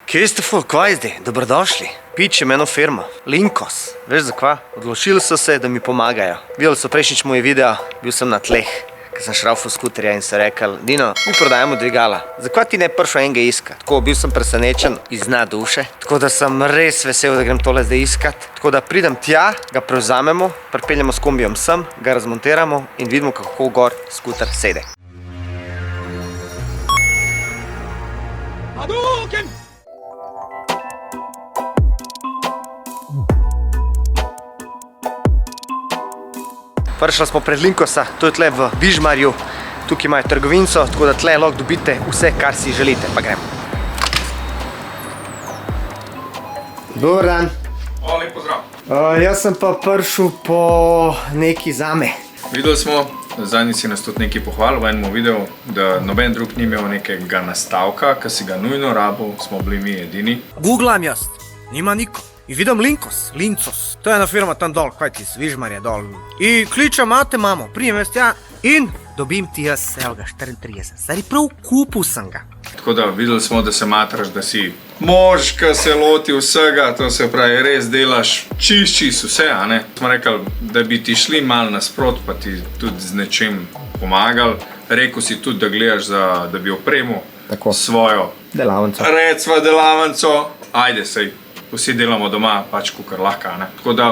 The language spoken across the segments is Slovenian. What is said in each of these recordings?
Kje ste ful, kva je zdaj? Dobrodošli. Pičem eno firmo, Linkos. Veš za kva? Odločili so se, da mi pomagajo. Videli so prejšnjič moje video, bil sem na tleh, ker sem šraufal skuterja in so rekel, Dino, mi prodajamo dvigala. Zakaj ti ne prišel enega iskat? Tako, bil sem presenečen iz dna duše. Tako da sem res vesel, da grem tole zdaj iskat. Tako da pridem tja, ga prevzamemo, pripeljemo s kombijom sem, ga razmontiramo in vidimo, kako gor skuter sede. Prišli smo pred Linkosa, to je tle v Vižmarju. Tukaj imajo trgovinco, tako da tle lahko dobite vse, kar si želite. Pa gremo. Dobar dan. Lep pozdrav. Jaz sem pa prišel po neki zame. Videli smo, zadnji si nas tudi nekaj pohvalil v enem videu, da noben drug ni imel nekega nastavka, ki si ga nujno rabil, smo bili mi edini. Googlam jaz, nima niko. I vidim Linkos. To je ena firma tam dol, kaj ti z Vižmarja dol. I kliča mate mamo, prijem jaz tja in dobim ti jaz, evo ga, 34. Zdaj prav kupil sem ga. Tako da videli smo, da se matraš, da si mož, ki se loti vsega, to se pravi, res delaš čist vse, a ne? Smo rekli, da bi ti šli malo nasprot, pa ti tudi z nečem pomagali. Rekel si tudi, da gledaš, da bi opremil svojo delavnico. Recva delavnico, ajde sej. Vsi delamo doma, pač kukar lahko, ne. Tako da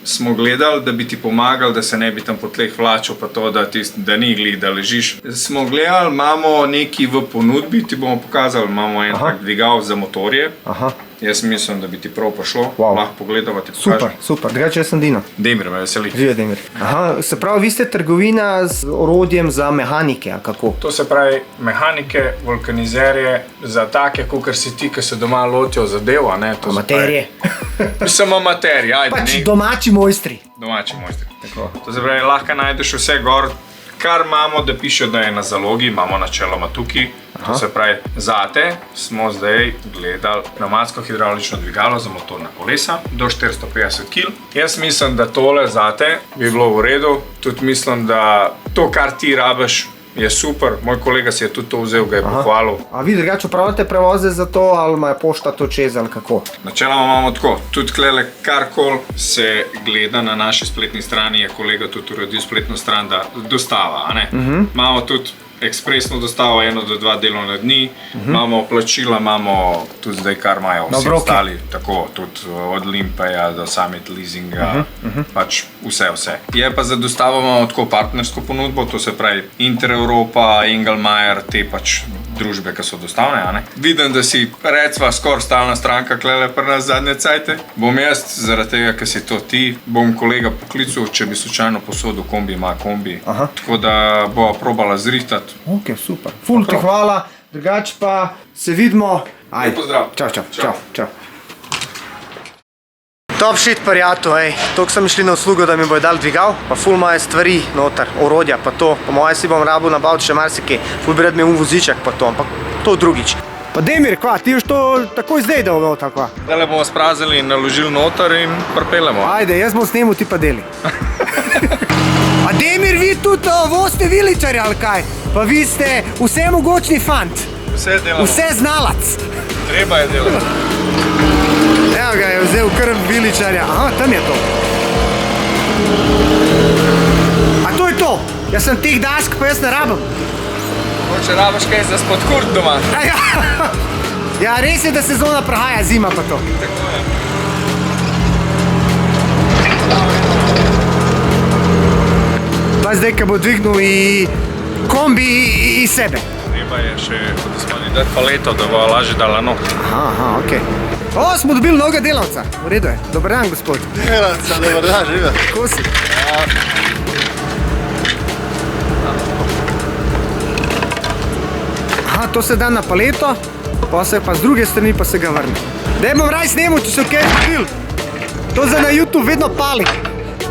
smo gledali, da bi ti pomagali, da se ne bi tam po tleh vlačil, pa to, da ni glih, da ležiš. Smo gledali, imamo nekaj v ponudbi, ti bomo pokazali, imamo en tak dvigal za motorje. Jaz mislim, da bi ti prav prišlo, lahko pogledava ti pokažem. Super, drugače jaz sem Dino. Demir, me veseli. Živijo Demir. Se pravi, vi ste trgovina z orodjem za mehanike, a kako? To se pravi, mehanike, vulkanizerje, za take, kakor si ti, ki se doma lotijo zadev, a ne? Amaterije. Samo amaterije, ajde. Pač domači mojstri. Domači mojstri. To se pravi, lahko najdeš vse gor, kar imamo, da piše, da je na zalogi, imamo načeloma tukaj. To se pravi, zate smo zdaj gledali pnevmatsko hidravlično dvigalo za motorna kolesa do 450 kg. Jaz mislim, da tole zate bi bilo v redu. Tudi mislim, da to, kar ti rabiš, je super. Moj kolega si je tudi to vzel, ga je pohvalil. A vi drugače upravljate prevoze za to, ali ima pošta to čez, ali kako? Načeloma imamo tako. Tudi klele karkoli se gleda na naši spletni strani, je kolega tudi uredil spletno stran, da dostava, a ne? Imamo tudi ekspresno dostavo 1 do 2 delovne dni, imamo plačila, imamo tudi zdaj, kar imajo vsi ostali, tako tudi od Limpeja do Summit Leasinga, pač vse. Je pa za dostavo imamo tako partnersko ponudbo, to se pravi Intereuropa, Engelmayer, te pač družbe, ki so dostavne, a ne. Vidim, da si recva skoraj stalna stranka klele pri nas zadnje cajte. Bom jaz, zaradi tega, ker si to ti, bom kolega poklical, če bi slučajno posodil kombi, ima kombi. Tako da bo probala zrihtati. Ok, super. Ful ti hvala, drugače pa se vidimo. Lep pozdrav. Čau. Top shit, prijatelj, ej. Toliko sem išli na uslugo, da mi bojo dali dvigal, pa ful moje stvari noter, orodja pa to. Po moje si bom rabil nabaviti še marsikaj. Ful bi rad imel voziček pa to, ampak to drugič. Pa Demir, kva, ti už to takoj zdaj dal noter, kva? Zdaj bomo sprazili in naložili noter in pripeljemo. Ajde, jaz bom snemal, ti pa deli. A Demir, vi tudi voste viličarja, ali kaj? Pa vi ste vsemogočni fant. Vse delamo. Vse znalac. Treba je delati. Evo ga je vzel krv viličarja. Aha, tam je to. A to je to? Jaz sem teh dask, pa jaz ne rabim. Če rabiš kaj za spod kurt doma. Ja, res je, da sezona prahaja, zima pa to. Tako je. Pa zdaj, ko bo dvignil i kombi i sebe. Treba je še, da smo ni dati paleto, da bo lažje dala nog. Aha, okej. O, smo dobili novega delavca. V redu je. Dobar dan, gospod. Delavca, dobar dan, žive. Kako si? Aha, to se da na paleto, pa se pa z druge strani pa se ga vrne. Daj bom raj snemal, če se kaj zgodil. To za na YouTube vedno pali.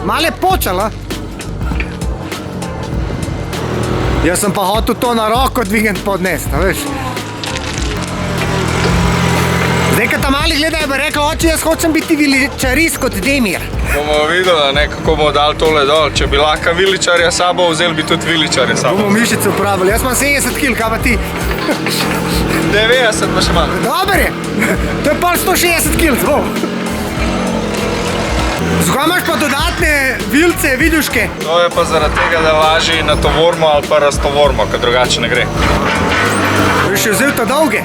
Male počala. Jaz sem pa hotel to na roko dvigant podnest, a veš. Zdaj, kad ta mali gledajo, bi rekel, oči, jaz hočem biti viličarist kot Demir. Bomo videli, kako bomo dali tole dol. Če bi lahko viličarja sabo, vzeli bi tudi viličarja sabo. Bomo mišice uporabili. Jaz imam 70 kg, kaj pa ti? 90 pa še malo. Dobar je, to je pol 160 kg, zelo. Zakaj imaš pa dodatne vilce, viduške? To je pa zaradi tega, da važi na tovormo ali pa raztovormo, ker drugače ne gre. Bi še vzel to dolge.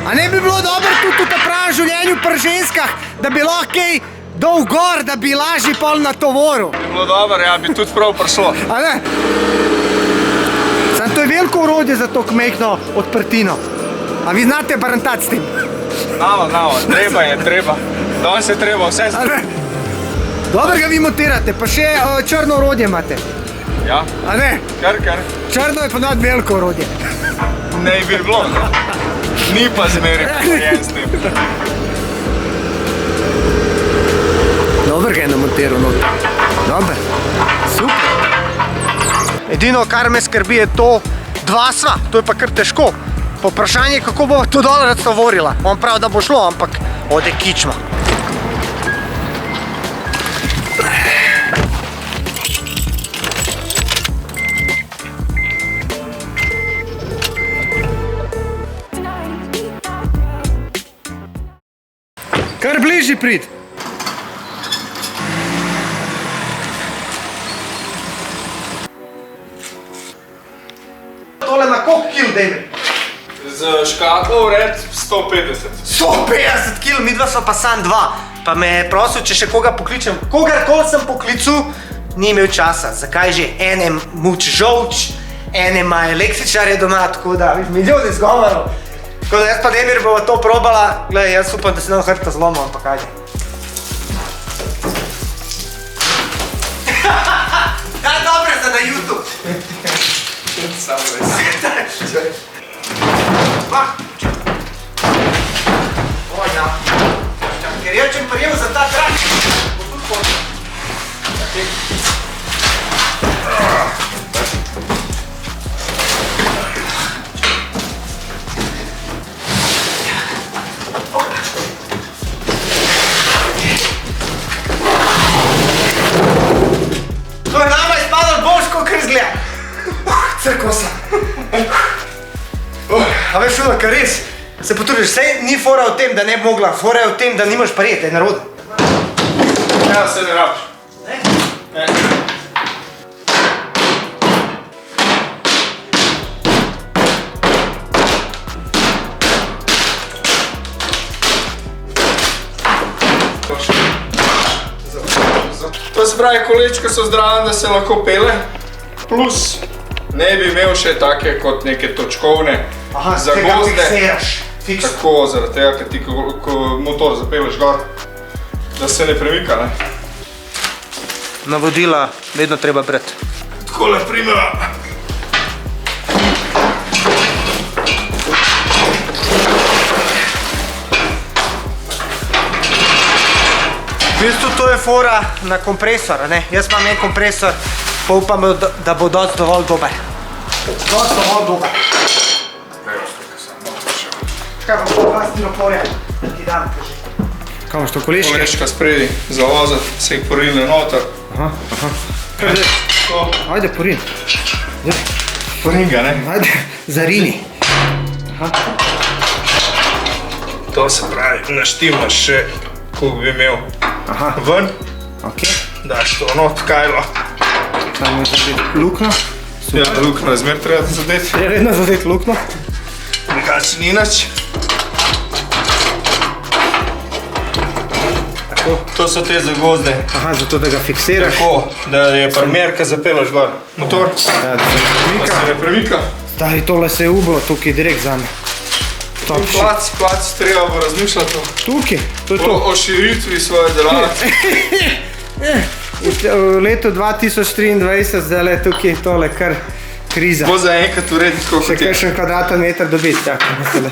A ne bi bilo dobro tudi v ta pravem življenju pri ženskah, da bi lahko kaj dol gor, da bi lažji pol na tovoru? Bi bilo dobro, ja, bi tudi prav prišlo. A ne? Sam to je veliko orodje za to kmehno odprtino. A vi znate barantati s tem? Znamo, treba. Danes je treba vse Dobro ga vi montirate, pa še črno orodje imate. Ja, A ne? kar. Črno je ponad veliko orodje. Ne bi bilo, ne? Ni pa zmeri pogojen s tem. Dober ga je namontiral noter. Dober. Super. Edino, kar me skrbi, je to, dva sva, to je pa kar težko. Pa vprašanje, kako bo to dol raztovorila. On pravi, da bo šlo, ampak ode kičma. Kar bližji prid. Tole na koliko kil, Damir? Z škatlo vred 150. 150 kil, midva sva pa sam dva. Pa me je prosil, če še koga pokličem. Kogarkoli sem poklical, ni imel časa. Zakaj že? Enem muč žolč, enem ima električarje doma, tako da, viš, milijon izgovorov. Tako da jaz pa Damir bova to probala. Glej, jaz upam, da se ne bo hrbta zlomil, ampak ajde. Da, dobro za na YouTube. Samo res. Oj, ja. Ker jaz čem prijel za ta trak, bo tudi hodil. To je nama izpadalo boljš, kot izgleda. Crkva sem. A veš, Udo, kar res se potrudiš, sej ni fora v tem, da ne bi mogla, fora je v tem, da nimaš prijeti, je narodno. Ja, se ne rabiš. Ne. To se pravi, kolečka so zdrave, da se lahko pele, plus ne bi imel še take kot neke točkovne zagozde. fiksiraš. Fiks. Tako, zaradi tega, ker ti ko motor zapeleš gor, da se ne premika, ne. Navodila vedno treba brati. Takole primeva. V bistvu to je fora na kompresor, ne? Jaz imam en kompresor, pa upam, da bo dosti dovolj dober. Dosti dovolj dober. Kaj pa bo dva stiroporja, da ti dam kaži. Kaj imaš to koleške? Koleška spredi za vozati, se jih porinile noter. Aha. To. Ajde, porin. Poringa, ne? Ajde, zarini. To se pravi, naštimaš še, koliko bi imel ven. Ok. Daš to not kajlo. Samo je zadeti lukno. Ja, lukno je zmer treba zadeti. Je vedno zadeti lukno. Drugače ni nič. To so te zagozde. Aha, zato da ga fiksiraš. Tako, da je primer, ko zapelaš gor motor. Ja, da se ne Pa premika. se ne premika. Stari, tole se je ublo tukaj direkt za me. Top shit. Plac, treba bo razmišljati Tukaj, to je to. o širitvi svoje delavnice. V letu 2023 zdaj je tukaj tole kar kriza. Bo za enkrat urediti, koliko Še ti je. kakšen kvadratni meter dobiti, čakaj, tole.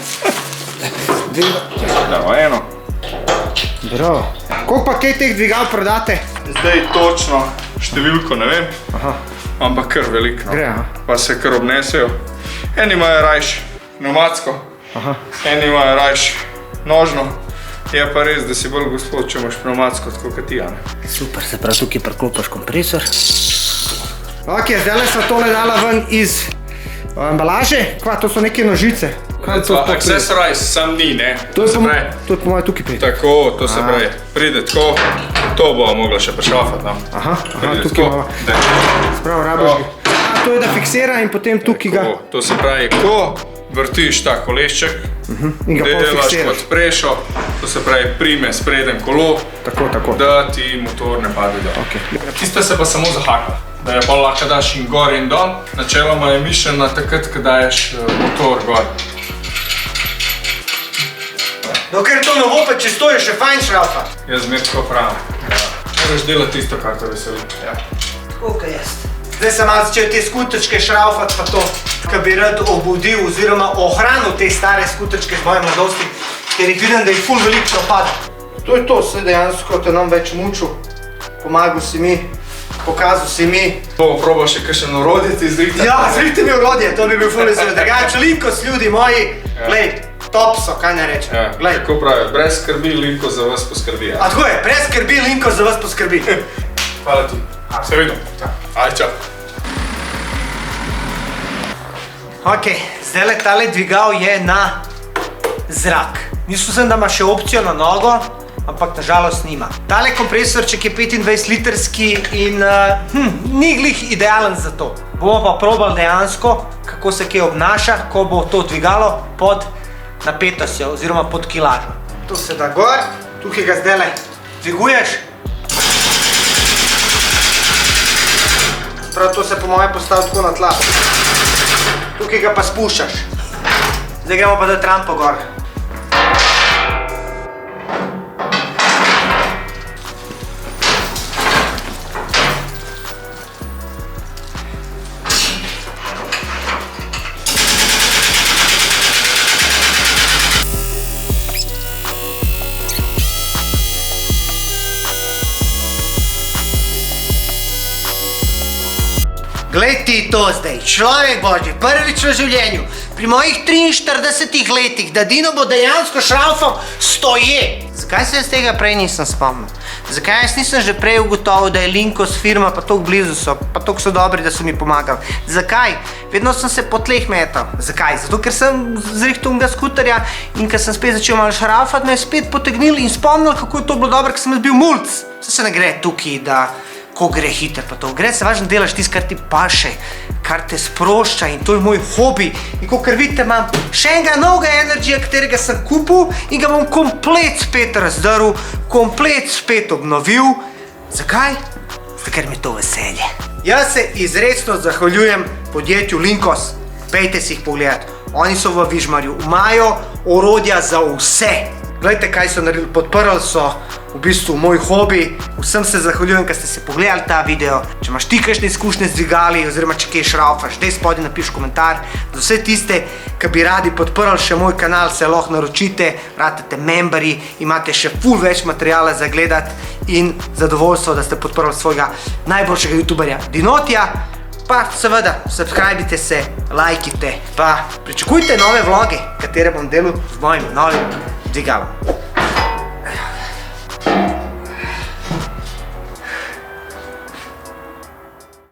Evo, eno. Bravo. Koliko pa kaj teh dvigal prodate? Zdaj točno številko ne vem, Aha, ampak kar veliko. gre, aha. Pa se kar obnesejo. Eni imajo rajš pneumatsko, Aha. eni imajo rajš nožno. Je pa res, da si bolj gospod, če imaš pneumatsko, tako kot ti, ne? Super, se pravi, tukaj priklopiš kompresor. Ok, zdaj smo tole dala ven iz Embalaže? Kva, to so neke nožice. Accessorize sam ni, ne? To je po moje tukaj pride. Tako, to se pravi, pride tako, to bo mogla še prešafati, no. Aha, tukaj imamo. Spravo, rabiš ga. To je da fiksira in potem tukaj ga... To se pravi, ko vrtiš ta kolešček, in ga pol delaš fiksiraš. kot prešo, to se pravi, prime spreden kolo, Tako. da ti motor ne pade dol. Tista se pa samo zahaka, da je pa lahko daš in gor in dol. Načeloma je mišljena takrat, ko daješ motor gor. Dokler to ne bo, pa če stoji še fajn šraufa. Jaz zmer tako pravim. Moraš delati tisto, kar te veseli. Tako ka jaz. Zdaj sem malo začel te skuterčke šraufati pa to, kar bi rad obudil oziroma ohranil te stare skuterčke z moje mladosti, ker jih vidim, da jih ful veliko propada. To je to, vse dejansko te nam več mučil, pomagal si mi, pokazal si mi. Bomo probal še kakšen orodje ti zrihtati. Ja, zrihti mi orodje, to bi bil ful vesel. Drugače, Linkos, ljudi moji, glej, top so, kaj ne rečem. Tako pravi, brez skrbi Linkos za vas poskrbi. A tako je, brez skrbi Linkos za vas poskrbi. Hvala ti. Se vidimo. Aj, čau. Ok, zdajle tale dvigal je na zrak. Mislil sem, da ima še opcijo na nogo, ampak nažalost nima. Tale kompresorček je 25 litrski in ni glih idealen za to. Bomo pa probali dejansko, kako se kaj obnaša, ko bo to dvigalo pod napetostjo oziroma pod kilažo. Tu se da gor, tukaj ga zdajle dviguješ. Prav to se po moje postavi tako na tla. Tukaj ga pa spuščaš. Zdaj gremo pa dati rampo gor. Glej ti to zdaj, človek božji, prvič v življenju, pri mojih 43 letih, da Dino bo dejansko šraufal stoje. Zakaj se jaz tega prej nisem spomnil? Zakaj jaz nisem že prej ugotovil, da je Linkos firma, pa toliko blizu so, pa toliko so dobri, da so mi pomagali? Zakaj? Vedno sem se po tleh metal. Zakaj? Zato, ker sem zrihtal unga skuterja in ker sem spet začel malo šraufati, me je spet potegnil in spomnil, kako je to bilo dobro, ker sem jaz bil mulc. Se ne gre tukaj, da ko gre hiter pa to. Gre se važno delaš tisto, kar ti paše, kar te sprošča in to je moj hobi. In kakor vidite, imam še enega novega Energyja, katerega sem kupil in ga bom komplet spet razdrl, komplet spet obnovil. Zakaj? Zato, ker mi je to veselje. Jaz se izrecno zahvaljujem podjetju Linkos. Pejte si jih pogledati. Oni so v Vižmarju. Imajo orodja za vse. Glejte, kaj so naredili. Podprli so v bistvu moj hobi. Vsem se zahvaljujem, ker ste si pogledali ta video. Če imaš ti kakšne izkušnje z dvigali oziroma če kaj šraufaš, daj spodaj napiš komentar. Za vse tiste, ki bi radi podprli še moj kanal, se lahko naročite, ratete memberji, imate še ful več materijala za gledati in zadovoljstvo, da ste podprli svojega najboljšega youtuberja Dinotija. Pa seveda, subscribite se, lajkite, pa pričakujte nove vloge, katere bom delal z mojim novim dvigalom.